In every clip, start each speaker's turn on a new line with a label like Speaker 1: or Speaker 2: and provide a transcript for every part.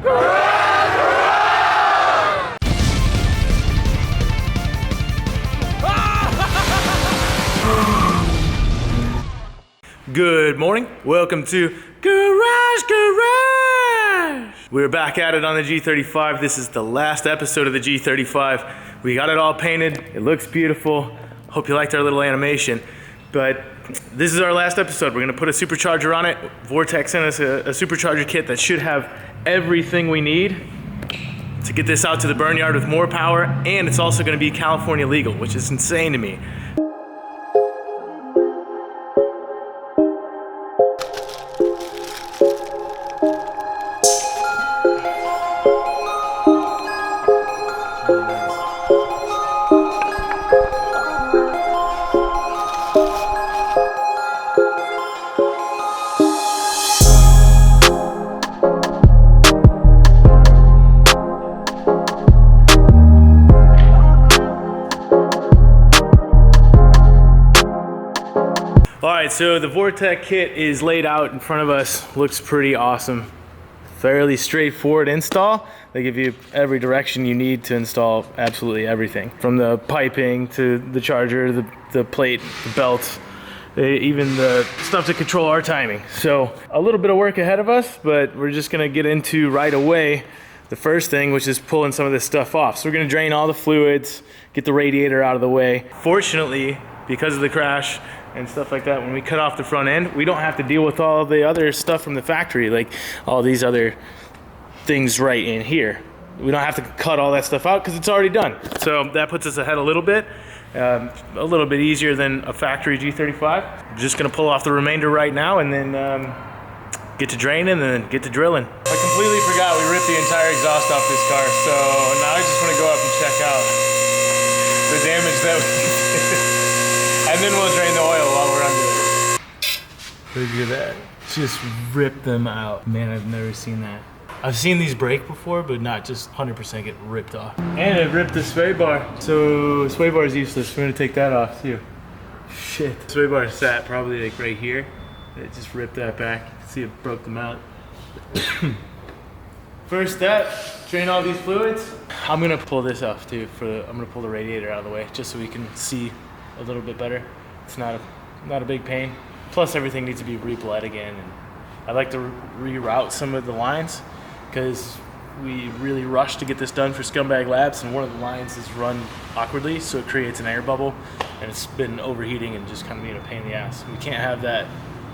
Speaker 1: Good morning, welcome to Garage. We're back at it on the G35. This is the last episode of the G35. We got it all painted, it looks beautiful. Hope you liked our little animation. But this is our last episode. We're gonna put a supercharger on it. Vortech sent us a supercharger kit that should have everything we need to get this out to the Burnyard with more power, and it's also gonna be California legal, which is insane to me. Alright, so the Vortech kit is laid out in front of us. Looks pretty awesome. Fairly straightforward install. They give you every direction you need to install absolutely everything. From the piping to the charger, the plate, the belts, even the stuff to control our timing. So a little bit of work ahead of us, but we're just gonna get into right away the first thing, which is pulling some of this stuff off. So we're gonna drain all the fluids, get the radiator out of the way. Fortunately, because of the crash and stuff like that, when we cut off the front end, we don't have to deal with all the other stuff from the factory, like all these other things right in here. We don't have to cut all that stuff out because it's already done. So that puts us ahead a little bit easier than a factory G35. I'm just gonna pull off the remainder right now and then get to draining and then get to drilling. I completely forgot we ripped the entire exhaust off this car, so now I just wanna go up and check out the damage that we did. And then we'll drain the oil while we're under it. Look at that. Just rip them out. Man, I've never seen that. I've seen these break before, but not just 100% get ripped off. And it ripped the sway bar. So sway bar is useless. We're gonna take that off too. Shit. Sway bar sat probably like right here. It just ripped that back. You can see it broke them out. First step, drain all these fluids. I'm gonna pull this off too. I'm gonna pull the radiator out of the way just so we can see a little bit better. It's not a big pain. Plus everything needs to be rebled again. And I like to reroute some of the lines because we really rushed to get this done for Scumbag Labs, and one of the lines is run awkwardly, so it creates an air bubble, and it's been overheating and just kind of being a pain in the ass. We can't have that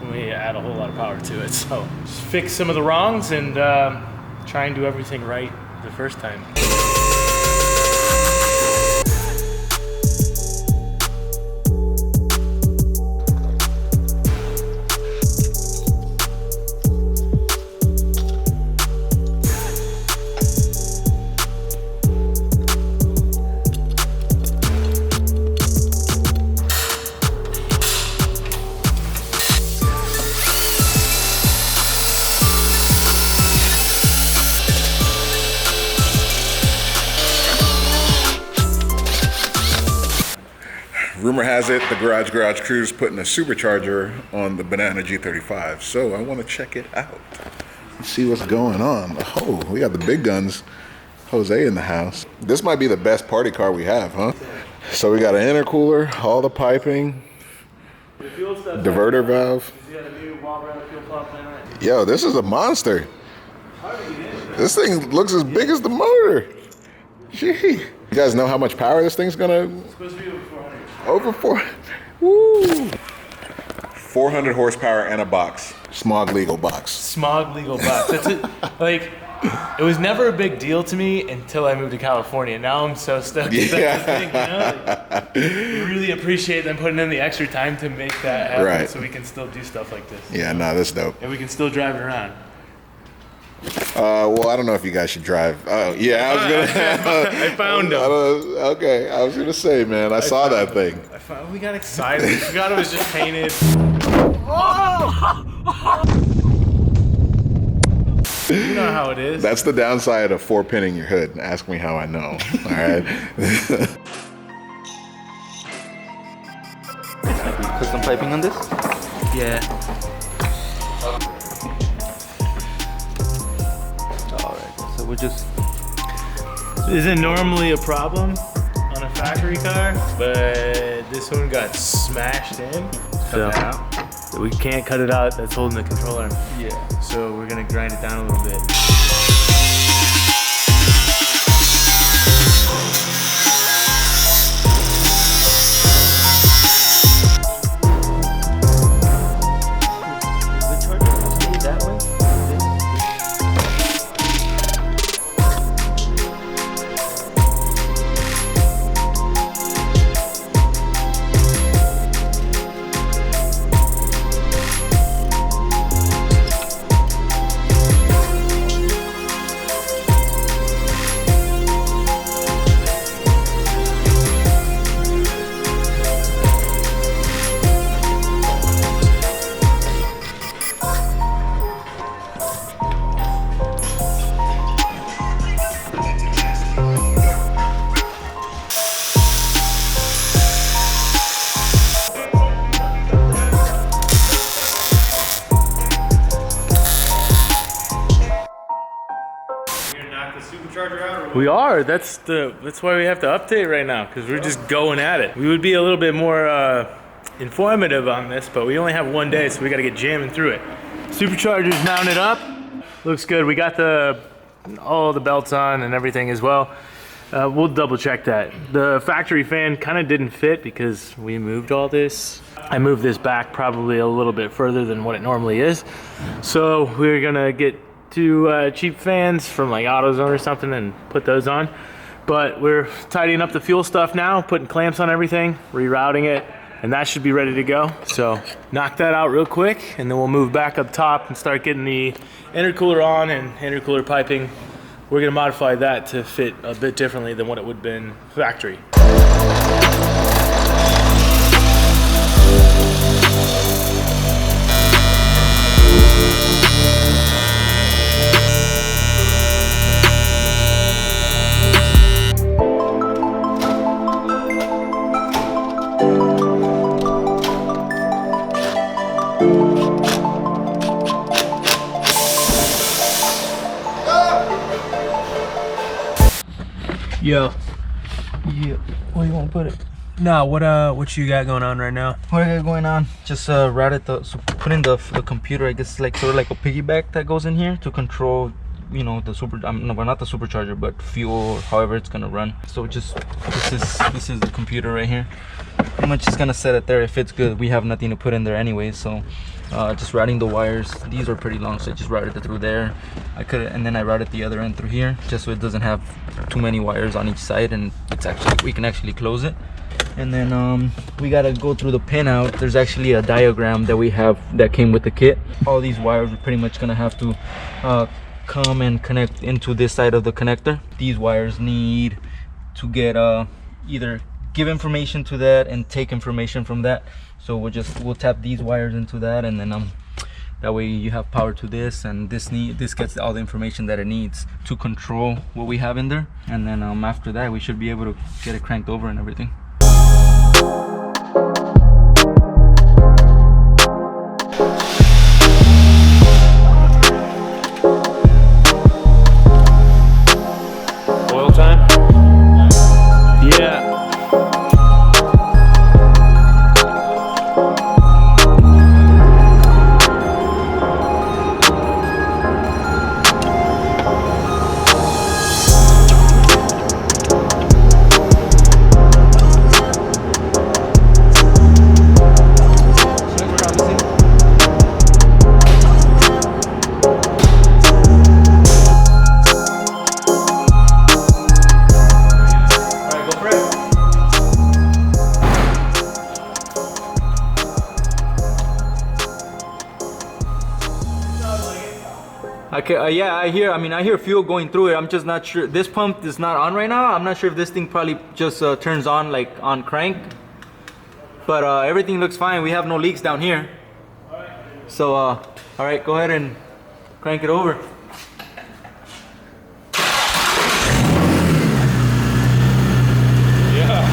Speaker 1: when we add a whole lot of power to it. So just fix some of the wrongs and try and do everything right the first time.
Speaker 2: Rumor has it the Garage Crew's putting a supercharger on the Banana G35, so I want to check it out. Let's see what's going on. Oh, we got the big guns. Jose in the house. This might be the best party car we have, huh? So we got an intercooler, all the piping, diverter valve. Yo, this is a monster. This thing looks as big as the motor. Gee. You guys know how much power this thing's gonna?
Speaker 1: It's supposed to be over 400.
Speaker 2: Over 400. Woo. 400 horsepower and a box. SMOG legal box.
Speaker 1: SMOG legal box. That's it. Like, it was never a big deal to me until I moved to California. Now I'm so stuck with that thing, you know? Like, really appreciate them putting in the extra time to make that happen, right, so we can still do stuff like this.
Speaker 2: Yeah, no, that's dope.
Speaker 1: And we can still drive it around.
Speaker 2: Well, I don't know if you guys should drive. Oh, yeah, I was gonna.
Speaker 1: I found them.
Speaker 2: Okay, I was gonna say, man, I saw that thing.
Speaker 1: We got excited. We forgot it was just painted. You know how it is.
Speaker 2: That's the downside of 4-pinning your hood. Ask me how I know. All right.
Speaker 3: Put some piping on this?
Speaker 1: Yeah.
Speaker 3: Alright. we just...
Speaker 1: Isn't normally a problem on a factory car, but this one got smashed in. So we can't cut it out. That's holding the controller.
Speaker 3: Yeah.
Speaker 1: So we're gonna grind it down a little bit. We are. That's why we have to update right now, because we're just going at it. We would be a little bit more informative on this, but we only have one day, so we got to get jamming through it. Supercharger's mounted up. Looks good. We got all the belts on and everything as well. We'll double check that. The factory fan kind of didn't fit because we moved all this. I moved this back probably a little bit further than what it normally is. So we're gonna get two cheap fans from like AutoZone or something and put those on. But we're tidying up the fuel stuff now, putting clamps on everything, rerouting it, and that should be ready to go. So knock that out real quick, and then we'll move back up top and start getting the intercooler on and intercooler piping. We're gonna modify that to fit a bit differently than what it would have been factory.
Speaker 4: Yo. Yeah. Where you want to put it? Nah, what you got going on right now?
Speaker 3: What I got going on? Just routed put in the computer. I guess like sort of like a piggyback that goes in here to control, you know, the no, well, not the supercharger, but fuel, or however it's gonna run. So just this is the computer right here. Pretty much just gonna set it there. If it's good, we have nothing to put in there anyway. So just routing the wires. These are pretty long, so I just routed it through there. And then I routed the other end through here, just so it doesn't have too many wires on each side, and we can actually close it. And then we gotta go through the pinout. There's actually a diagram that we have that came with the kit. All these wires are pretty much gonna have to come and connect into this side of the connector. These wires need to get either give information to that and take information from that. So we'll tap these wires into that, and then that way you have power to this, and this gets all the information that it needs to control what we have in there. And then after that, we should be able to get it cranked over and everything.
Speaker 1: Oil time? Yeah.
Speaker 3: Okay, yeah, I hear fuel going through it. I'm just not sure. This pump is not on right now. I'm not sure if this thing probably just turns on like on crank. But everything looks fine. We have no leaks down here. So, all right, go ahead and crank it over.
Speaker 1: Yeah.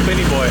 Speaker 1: Spinny boy.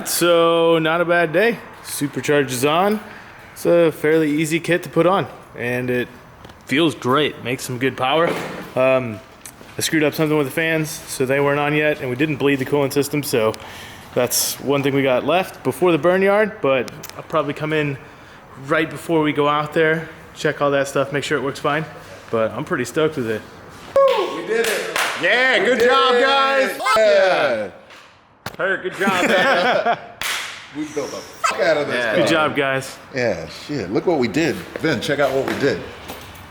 Speaker 1: right, so not a bad day. Supercharger's on. It's a fairly easy kit to put on, and it feels great. Makes some good power. I screwed up something with the fans, so they weren't on yet, and we didn't bleed the coolant system, so that's one thing we got left before the Burnyard, but I'll probably come in right before we go out there, check all that stuff, make sure it works fine. But I'm pretty stoked with it.
Speaker 2: We did it.
Speaker 5: Yeah, good job, guys.
Speaker 2: Yeah.
Speaker 5: Kurt, good job, man.
Speaker 2: We built the fuck out of this.
Speaker 5: Yeah.
Speaker 2: car.
Speaker 1: Good job, guys.
Speaker 2: Yeah, shit. Look what we did. Ben, check out what we did.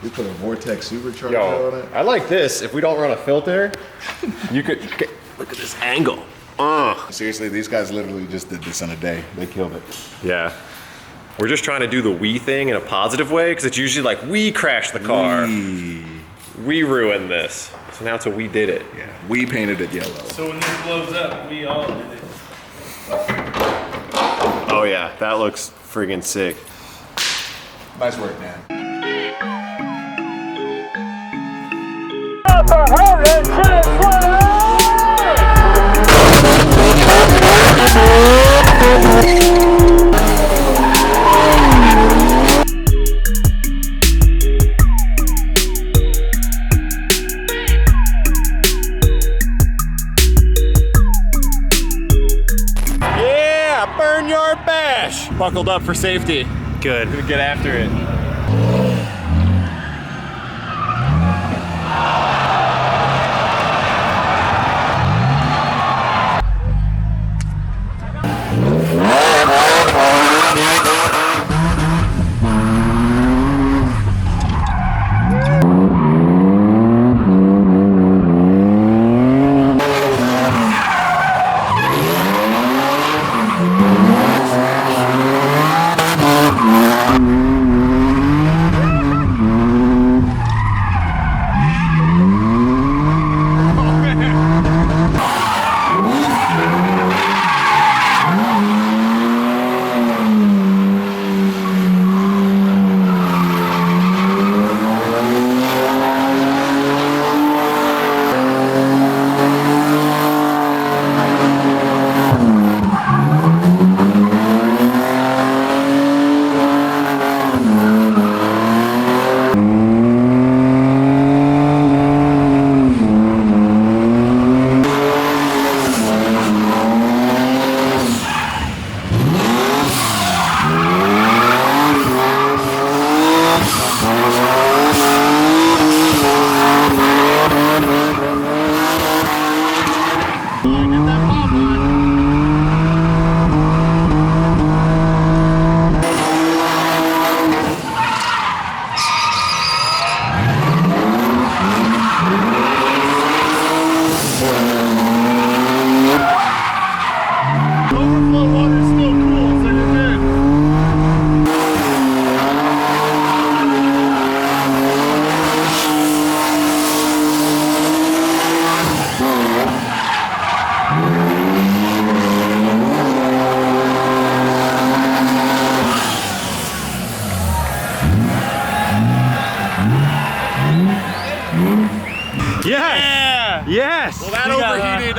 Speaker 2: We put a Vortech Supercharger on
Speaker 5: Yo,
Speaker 2: it.
Speaker 5: I like this. If we don't run a filter, you could look at this angle.
Speaker 2: Seriously, these guys literally just did this in a day. They killed it.
Speaker 5: Yeah. We're just trying to do the we thing in a positive way, because it's usually like we crashed the car. We ruined this. So now it's a we did it.
Speaker 2: Yeah, we painted it yellow.
Speaker 1: So when this blows up, we all did it.
Speaker 5: Oh yeah, that looks friggin' sick.
Speaker 2: Nice work, man.
Speaker 5: Yeah, Burnyard Bash. Buckled up for safety.
Speaker 1: Good.
Speaker 5: Gonna get after it.
Speaker 1: Yeah!
Speaker 5: Yes! Well, that
Speaker 1: We got,
Speaker 5: overheated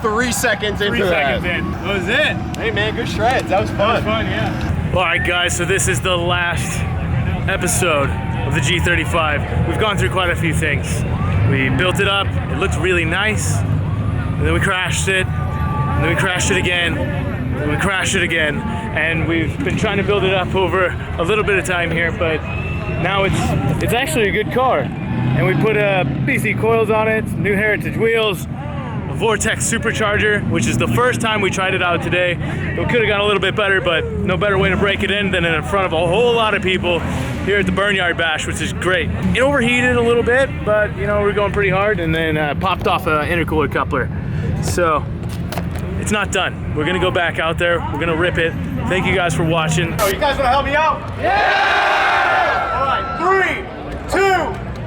Speaker 5: 3 seconds into
Speaker 1: 3
Speaker 5: that.
Speaker 1: seconds in. That was it.
Speaker 5: Hey man, good shreds. That was fun.
Speaker 1: Yeah. All right, guys, so this is the last episode of the G35. We've gone through quite a few things. We built it up, it looked really nice, and then we crashed it, and then we crashed it again, and then we crashed it again, and we've been trying to build it up over a little bit of time here, but now it's actually a good car. And we put BC coils on it, new Heritage wheels, a Vortech Supercharger, which is the first time we tried it out today. It could have gone a little bit better, but no better way to break it in than in front of a whole lot of people here at the Burnyard Bash, which is great. It overheated a little bit, but you know, we're going pretty hard, and then popped off an intercooler coupler. So it's not done. We're gonna go back out there, we're gonna rip it. Thank you guys for watching.
Speaker 5: Oh, you guys wanna help me out? Yeah! All right, 3, 2,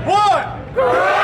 Speaker 5: 1!